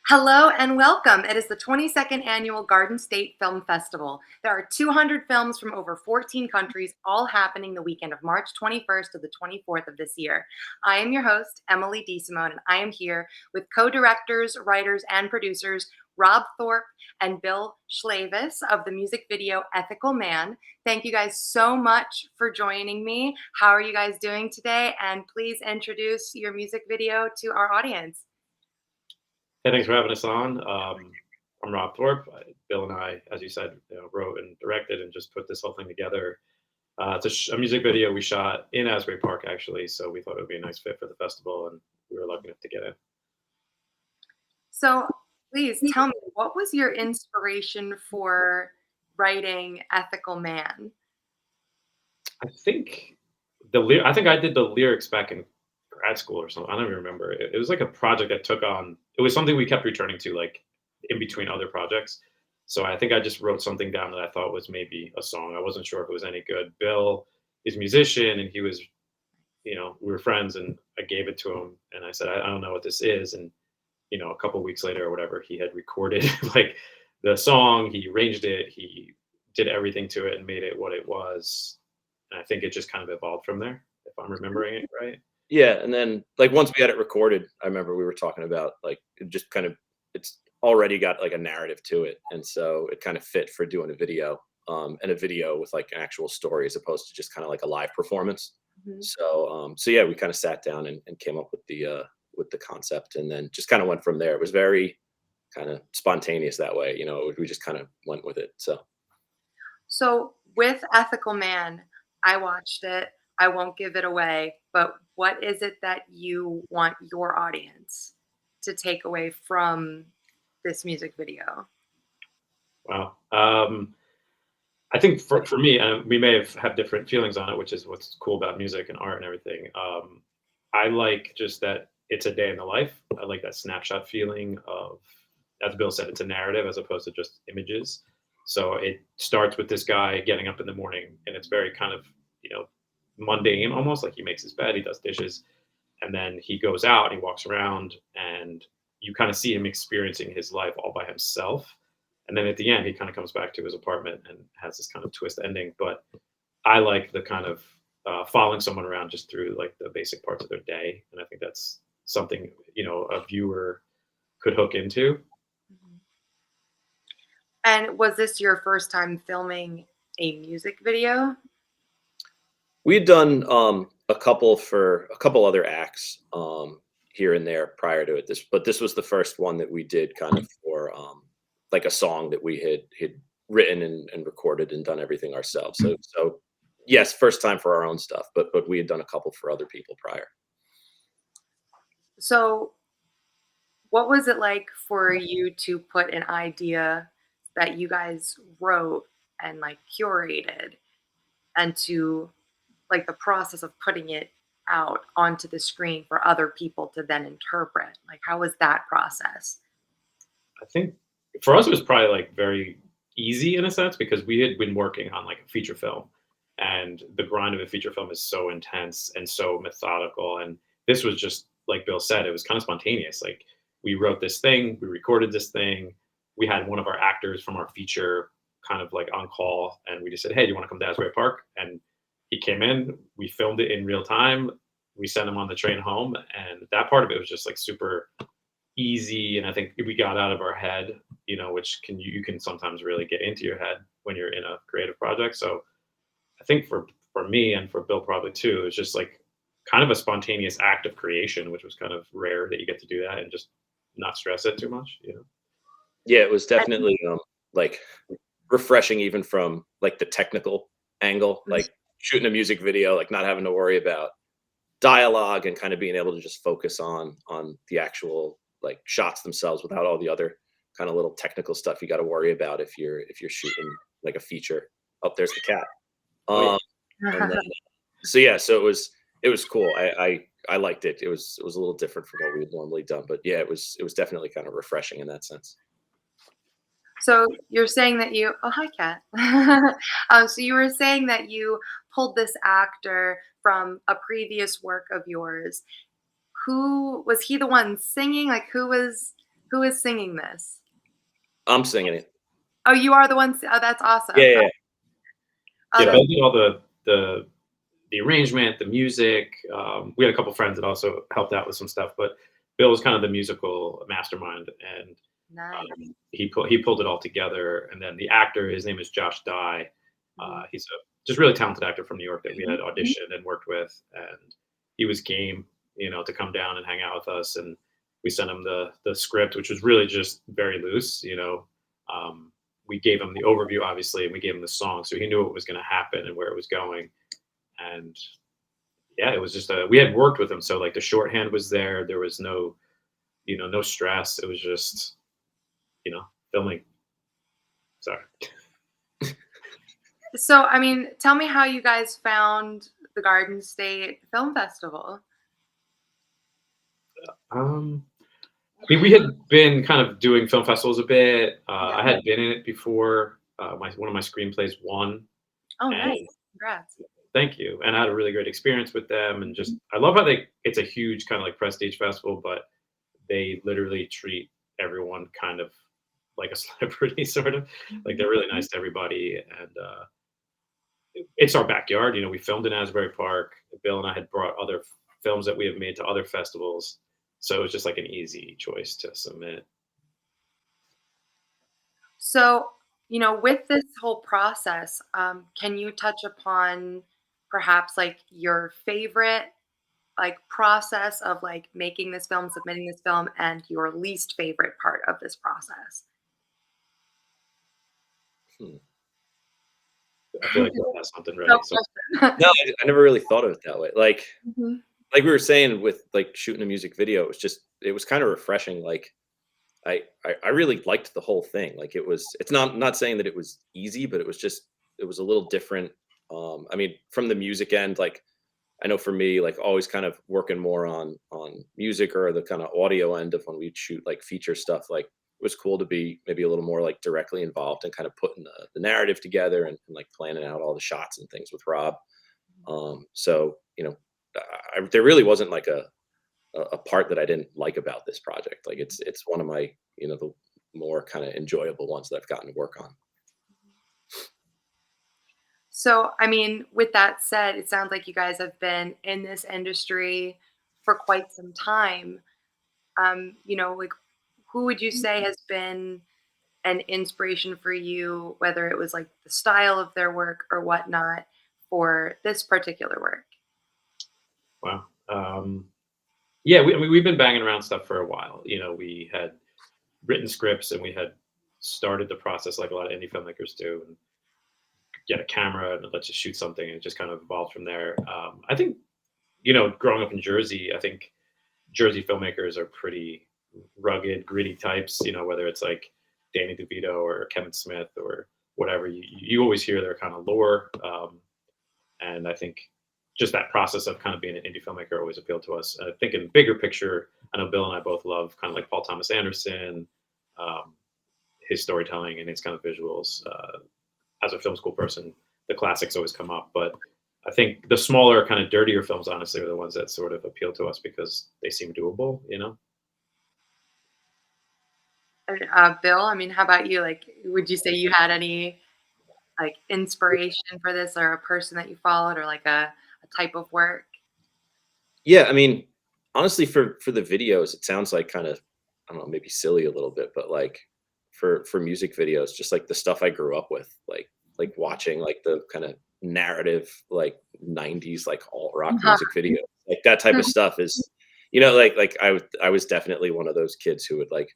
Hello and welcome. It is the 22nd annual Garden State Film Festival. There are 200 films from over 14 countries, all happening the weekend of March 21st to the 24th of this year. I am your host, Emily DeSimone, and I am here with co-directors, writers, and producers Rob Thorpe and Bill Schlavis of the music video Ethical Man. Thank you guys so much for joining me. How are you guys doing today? And please introduce your music video to our audience. Hey, thanks for having us on. I'm Rob Thorpe. Bill and I, as you said, wrote and directed and just put this whole thing together. It's a music video we shot in Asbury Park, actually, so we thought it would be a nice fit for the festival, and we were lucky enough to get it. So please tell me, what was your inspiration for writing Ethical Man? I think I think I did the lyrics back in grad school or something. I don't even remember. It was like a project I took on. It was something we kept returning to, like in between other projects. So I think I just wrote something down that I thought was maybe a song. I wasn't sure if it was any good. Bill is a musician, and he was, we were friends, and I gave it to him, and I said, I don't know what this is, and a couple weeks later or whatever, he had recorded like the song. He arranged it. He did everything to it and made it what it was. And I think it just kind of evolved from there, if I'm remembering it right. Yeah, and then, like, once we had it recorded, I remember we were talking about, like, it just kind of it's already got, like, a narrative to it, and so it kind of fit for doing a video, and a video with, like, an actual story as opposed to just kinda like a live performance. Mhm. So yeah, we kinda sat down and came up with the concept, and then just kinda went from there. It was very kinda spontaneous that way, we just kinda went with it, so. So with Ethical Man, I watched it. I won't give it away, but what is it that you want your audience to take away from this music video? Wow. I think for me, we may have different feelings on it, which is what's cool about music and art and everything. I like just that it's a day in the life. I like that snapshot feeling of, as Bill said, it's a narrative as opposed to just images. So it starts with this guy getting up in the morning, and it's very kind of, mundane almost. Like he makes his bed, he does dishes, and then he goes out and he walks around, and you kind of see him experiencing his life all by himself. And then at the end, he kind of comes back to his apartment and has this kind of twist ending. But I like the kind of following someone around just through like the basic parts of their day, and I think that's something a viewer could hook into. Mhm. And was this your first time filming a music video? We had done a couple other acts here and there prior to it. This was the first one that we did kind of for like a song that we had written and recorded and done everything ourselves. So yes, first time for our own stuff, but we had done a couple for other people prior. So what was it like for you to put an idea that you guys wrote and like curated and to like the process of putting it out onto the screen for other people to then interpret? Like, how was that process? I think for us it was probably like very easy in a sense because we had been working on like a feature film, and the grind of a feature film is so intense and so methodical. And this was just like Bill said, it was kind of spontaneous. Like we wrote this thing, we recorded this thing, we had one of our actors from our feature kind of like on call, and we just said, hey, do you want to come to Asbury Park? And he came in, we filmed it in real time, we sent him on the train home, and that part of it was just like super easy. And I think we got out of our head, which you can sometimes really get into your head when you're in a creative project. So I think for me and for Bill probably too, it's just like kind of a spontaneous act of creation, which was kind of rare that you get to do that and just not stress it too much. Yeah, it was And definitely like refreshing even from like the technical angle, like shooting a music video, like not having to worry about dialogue and kind of being able to just focus on the actual like shots themselves without all the other kind of little technical stuff you got to worry about if you're shooting like a feature. Oh, there's the cat. Oh yeah. Um, and then so yeah, so it was cool. I liked it. It was a little different from what we had normally done, but yeah, it was definitely kind of refreshing in that sense. so you're saying that you, oh, hi, Kat. So you were saying that you pulled this actor from a previous work of yours. Who was he the one singing? Like, Who is singing this? I'm singing it. Oh, you are the one. Oh, that's Yeah, awesome. yeah, yeah. Oh, Yeah, that's Bill did all the arrangement, the music. We had a couple friends that also helped out with some stuff, but Bill was kind of the musical mastermind, and nice. he pulled it all together. And then the actor, his name is Josh Dye. Mhm. He's a just really talented actor from New York that we had auditioned and worked with, and he was game, to come down and hang out with us. And we sent him the script, which was really just very loose. We gave him the overview, obviously, and we gave him the song, so he knew what was going to happen and where it was going. And yeah, it was just we had worked with him, so like the shorthand was there. There was no stress. It was just filming. Sorry. So, I mean, tell me how you guys found the Garden State Film Festival. Um, I mean, we had been kind of doing film festivals a bit. Yeah. I had been in it before. One of my screenplays won, Oh, nice. and Congrats. thank you. And I had a really great experience with them. And just I love how it's a huge kind of like prestige festival, but they literally treat everyone kind of like a celebrity, sort of. Like they're really nice to everybody, and it's our backyard. We filmed in Asbury Park. Bill and I had brought other films that we have made to other festivals, so it was just like an easy choice to submit. So, with this whole process, can you touch upon perhaps like your favorite like process of like making this film, submitting this film, and your least favorite part of this process? Hmm. I feel like Bill has something No ready. So question. No, I never really thought of it that way. Mhm. Like we were saying with like shooting a music video, it was kind of refreshing. Like I really liked the whole thing. Like it's not saying that it was easy, but it was a little different. I mean, from the music end, like I know for me, like always kind of working more on music or the kind of audio end of when we'd shoot like feature stuff, like it was cool to be maybe a little more like directly involved and kind of putting the narrative together and like planning out all the shots and things with Rob. So there really wasn't like a part that I didn't like about this project. Like it's one of my the more kind of enjoyable ones that I've gotten to work on. So, I mean, with that said, it sounds like you guys have been in this industry for quite some time. Like who would you say has been an inspiration for you, whether it was like the style of their work or whatnot for this particular work? wow. Yeah, I mean, we've been banging around stuff for a while. We had written scripts and we had started the process like a lot of indie filmmakers do, and get a camera and let's just shoot something, and it just kind of evolved from there. I think growing up in Jersey, I think Jersey filmmakers are pretty rugged, gritty types. Whether it's like Danny DeVito or Kevin Smith or whatever, you always hear their kind of lore. And I think just that process of kind of being an indie filmmaker always appealed to us. I think in bigger picture, I know Bill and I both love kind of like Paul Thomas Anderson, um, his storytelling and his kind of visuals. As a film school person, the classics always come up, but I think the smaller, kind of dirtier films, honestly, are the ones that sort of appeal to us because they seem doable. And, Bill, I mean, how about you? Like, would you say you had any like inspiration for this, or a person that you followed, or like a type of work? Yeah, I mean, honestly, for the videos, it sounds like kind of I don't know, maybe silly a little bit, but like for music videos, just like the stuff I grew up with, like watching like the kind of narrative like 90s like alt rock music video, like that type of stuff is like I was definitely one of those kids who would like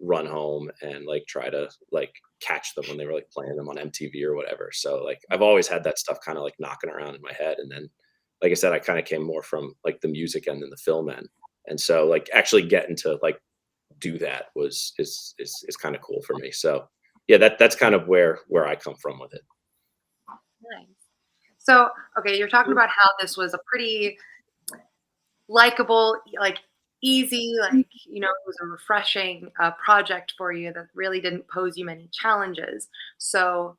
run home and like try to like catch them when they were like playing them on MTV or whatever. So like I've always had that stuff kind of like knocking around in my head, and then like I said, I kind of came more from like the music end than the film end. And so like actually getting to like do that is kind of cool for me. So yeah, that's kind of where I come from with it. Nice. So, okay, you're talking about how this was a pretty likable, like easy, like it was a refreshing project for you that really didn't pose you many challenges. So,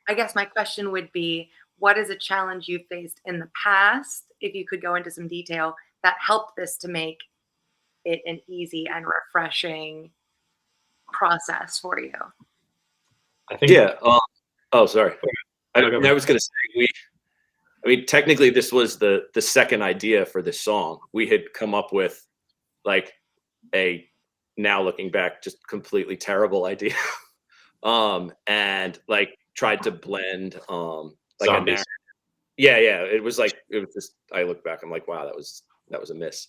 I guess my question would be, what is a challenge you faced in the past, if you could go into some detail, that helped this to make it an easy and refreshing? process for you? I think. Yeah. Oh, sorry. I No, go was going to say I mean, technically, this was the second idea for this song. We had come up with like a now looking back, just completely terrible idea, and like tried to blend like a Zombies. narrative. Yeah. It was just. I look back, I'm like, wow, that was a miss.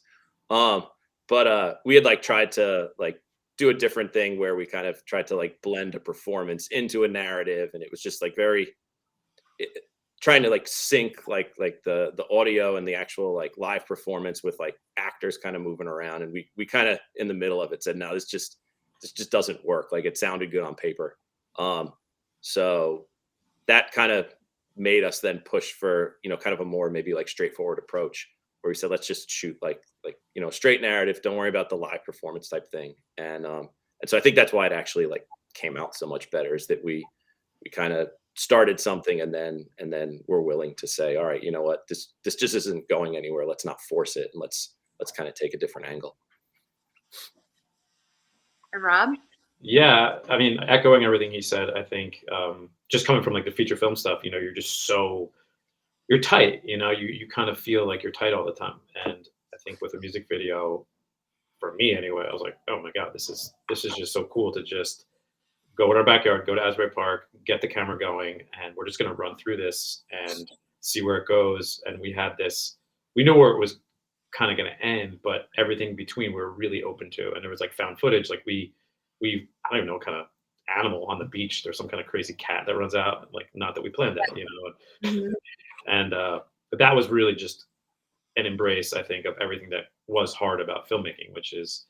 But we had like tried to like do a different thing where we kind of tried to like blend a performance into a narrative, and it was just like very it, trying to like sync like the audio and the actual like live performance with like actors kind of moving around, and we kind of in the middle of it said, no, this just doesn't work. Like it sounded good on paper. So that kind of made us then push for kind of a more maybe like straightforward approach where we said, let's just shoot like straight narrative, don't worry about the live performance type thing. And so I think that's why it actually like came out so much better, is that we kind of started something, and then we're willing to say, all right, you know what, this just isn't going anywhere, let's not force it, and let's kind of take a different angle. And Rob? Yeah, I mean, echoing everything he said, I think just coming from like the feature film stuff, you're just you're tight. You kind of feel like you're tight all the time. And I think with a music video, for me anyway, I was like, oh my god, this is just so cool to just go in our backyard, go to Asbury Park, get the camera going, and we're just gonna run through this and see where it goes. And we knew where it was kind of gonna end, but everything between we were really open to. And there was like found footage, like we I don't even know what kind of animal on the beach. There's some kind of crazy cat that runs out. Like, not that we planned that. Mhm. And but that was really just an embrace, I think, of everything that was hard about filmmaking, which is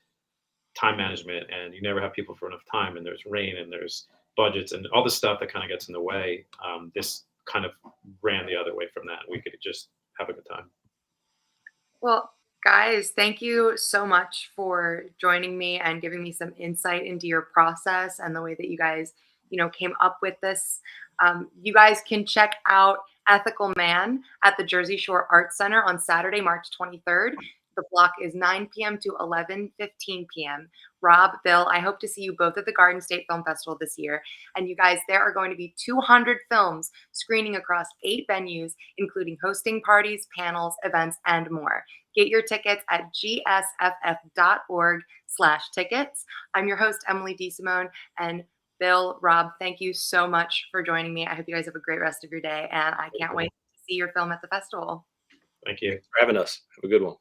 time management, and you never have people for enough time, and there's rain, and there's budgets, and all the stuff that kind of gets in the way. This kind of ran the other way from that. We could just have a good time. Well, guys, thank you so much for joining me and giving me some insight into your process and the way that you guys, came up with this. You guys can check out Ethical Man at the Jersey Shore Arts Center on Saturday, March 23rd. The block is 9 p.m. to 11:15 p.m. Rob, Bill, I hope to see you both at the Garden State Film Festival this year. And you guys, there are going to be 200 films screening across 8 venues, including hosting parties, panels, events, and more. Get your tickets at gsff.org/tickets. I'm your host, Emily DeSimone, and Bill, Rob, thank you so much for joining me. I hope you guys have a great rest of your day, and I can't wait to see your film at the festival. Thank you. Thanks for having us. Have a good one.